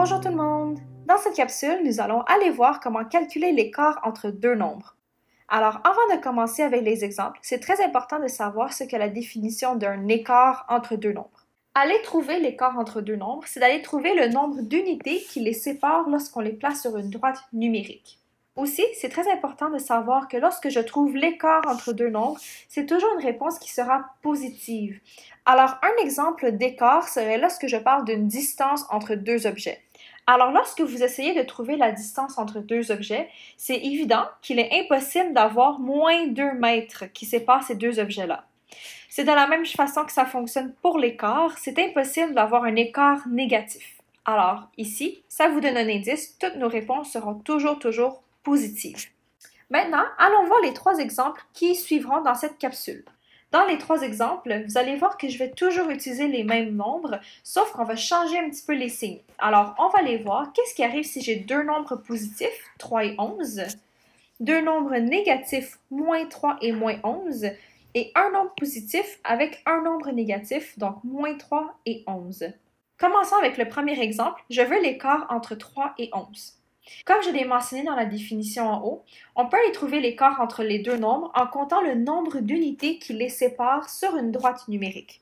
Bonjour tout le monde! Dans cette capsule, nous allons aller voir comment calculer l'écart entre deux nombres. Alors, avant de commencer avec les exemples, c'est très important de savoir ce qu'est la définition d'un écart entre deux nombres. Aller trouver l'écart entre deux nombres, c'est d'aller trouver le nombre d'unités qui les séparent lorsqu'on les place sur une droite numérique. Aussi, c'est très important de savoir que lorsque je trouve l'écart entre deux nombres, c'est toujours une réponse qui sera positive. Alors, un exemple d'écart serait lorsque je parle d'une distance entre deux objets. Alors, lorsque vous essayez de trouver la distance entre deux objets, c'est évident qu'il est impossible d'avoir moins 2 mètres qui séparent ces deux objets-là. C'est de la même façon que ça fonctionne pour l'écart, c'est impossible d'avoir un écart négatif. Alors, ici, ça vous donne un indice, toutes nos réponses seront toujours positives. Maintenant, allons voir les 3 exemples qui suivront dans cette capsule. Dans les 3 exemples, vous allez voir que je vais toujours utiliser les mêmes nombres, sauf qu'on va changer un petit peu les signes. Alors, on va les voir. Qu'est-ce qui arrive si j'ai deux nombres positifs, 3 et 11, deux nombres négatifs, moins 3 et moins 11, et un nombre positif avec un nombre négatif, donc moins 3 et 11. Commençons avec le premier exemple. Je veux l'écart entre 3 et 11. Comme je l'ai mentionné dans la définition en haut, on peut aller trouver l'écart entre les deux nombres en comptant le nombre d'unités qui les séparent sur une droite numérique.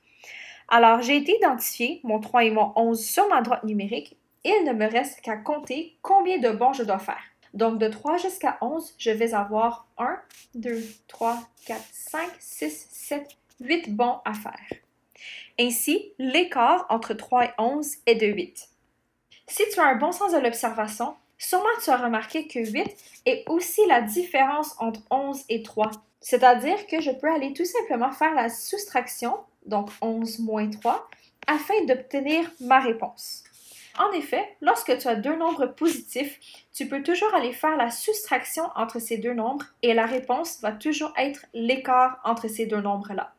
Alors, j'ai été identifier mon 3 et mon 11 sur ma droite numérique et il ne me reste qu'à compter combien de bons je dois faire. Donc, de 3 jusqu'à 11, je vais avoir 1, 2, 3, 4, 5, 6, 7, 8 bons à faire. Ainsi, l'écart entre 3 et 11 est de 8. Si tu as un bon sens de l'observation, sûrement tu as remarqué que 8 est aussi la différence entre 11 et 3. C'est-à-dire que je peux aller tout simplement faire la soustraction, donc 11 moins 3, afin d'obtenir ma réponse. En effet, lorsque tu as deux nombres positifs, tu peux toujours aller faire la soustraction entre ces deux nombres et la réponse va toujours être l'écart entre ces deux nombres-là.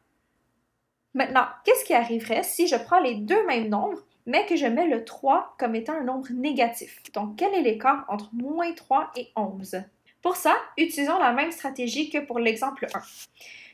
Maintenant, qu'est-ce qui arriverait si je prends les deux mêmes nombres mais que je mets le 3 comme étant un nombre négatif? Donc, quel est l'écart entre moins 3 et 11? Pour ça, utilisons la même stratégie que pour l'exemple 1.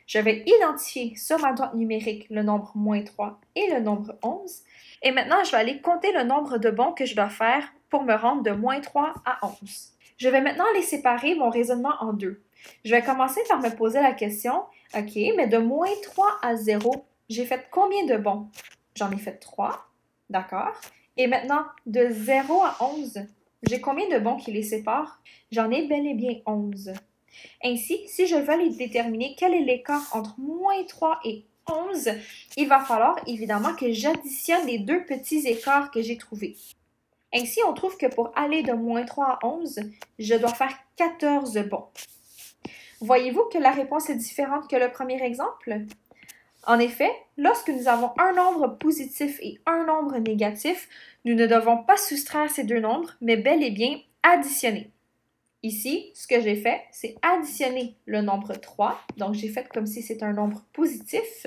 Je vais identifier sur ma droite numérique le nombre moins 3 et le nombre 11. Et maintenant, je vais aller compter le nombre de bons que je dois faire pour me rendre de moins 3 à 11. Je vais maintenant aller séparer mon raisonnement en deux. Je vais commencer par me poser la question, OK, mais de moins 3 à 0, j'ai fait combien de bons? J'en ai fait 3. D'accord. Et maintenant, de 0 à 11, j'ai combien de bons qui les séparent? J'en ai bel et bien 11. Ainsi, si je veux aller déterminer quel est l'écart entre moins 3 et 11, il va falloir évidemment que j'additionne les deux petits écarts que j'ai trouvés. Ainsi, on trouve que pour aller de moins 3 à 11, je dois faire 14 bons. Voyez-vous que la réponse est différente que le premier exemple? En effet, lorsque nous avons un nombre positif et un nombre négatif, nous ne devons pas soustraire ces deux nombres, mais bel et bien additionner. Ici, ce que j'ai fait, c'est additionner le nombre 3, donc j'ai fait comme si c'était un nombre positif,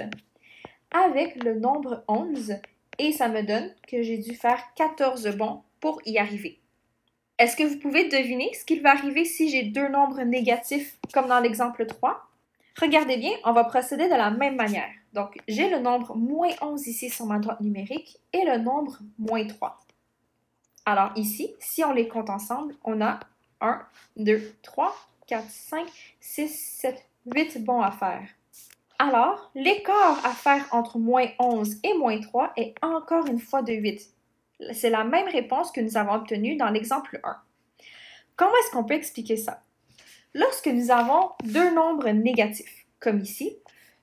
avec le nombre 11, et ça me donne que j'ai dû faire 14 bons pour y arriver. Est-ce que vous pouvez deviner ce qu'il va arriver si j'ai deux nombres négatifs, comme dans l'exemple 3? Regardez bien, on va procéder de la même manière. Donc, j'ai le nombre moins 11 ici sur ma droite numérique et le nombre moins 3. Alors ici, si on les compte ensemble, on a 1, 2, 3, 4, 5, 6, 7, 8 bons à faire. Alors, l'écart à faire entre moins 11 et moins 3 est encore une fois de 8. C'est la même réponse que nous avons obtenue dans l'exemple 1. Comment est-ce qu'on peut expliquer ça? Lorsque nous avons deux nombres négatifs, comme ici,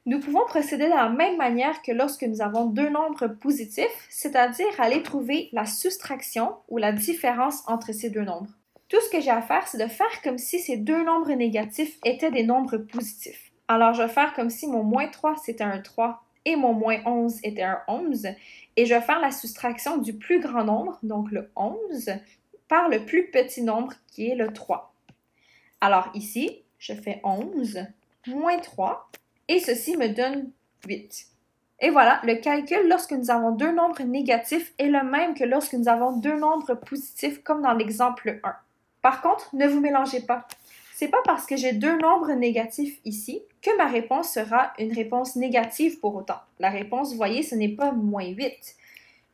nous pouvons procéder de la même manière que lorsque nous avons deux nombres positifs, c'est-à-dire aller trouver la soustraction ou la différence entre ces deux nombres. Tout ce que j'ai à faire, c'est de faire comme si ces deux nombres négatifs étaient des nombres positifs. Alors, je vais faire comme si mon moins 3, c'était un 3 et mon moins 11 était un 11, et je vais faire la soustraction du plus grand nombre, donc le 11, par le plus petit nombre qui est le 3. Alors ici, je fais 11 moins 3 et ceci me donne 8. Et voilà, le calcul lorsque nous avons deux nombres négatifs est le même que lorsque nous avons deux nombres positifs comme dans l'exemple 1. Par contre, ne vous mélangez pas. C'est pas parce que j'ai deux nombres négatifs ici que ma réponse sera une réponse négative pour autant. La réponse, vous voyez, ce n'est pas moins 8.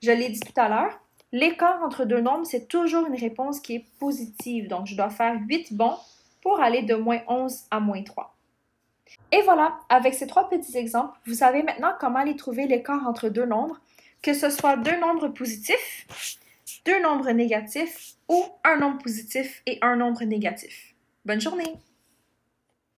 Je l'ai dit tout à l'heure, L'écart entre deux nombres, c'est toujours une réponse qui est positive. Donc, je dois faire 8 bons pour aller de moins 11 à moins 3. Et voilà, avec ces 3 petits exemples, vous savez maintenant comment aller trouver l'écart entre deux nombres, que ce soit deux nombres positifs, deux nombres négatifs ou un nombre positif et un nombre négatif. Bonne journée!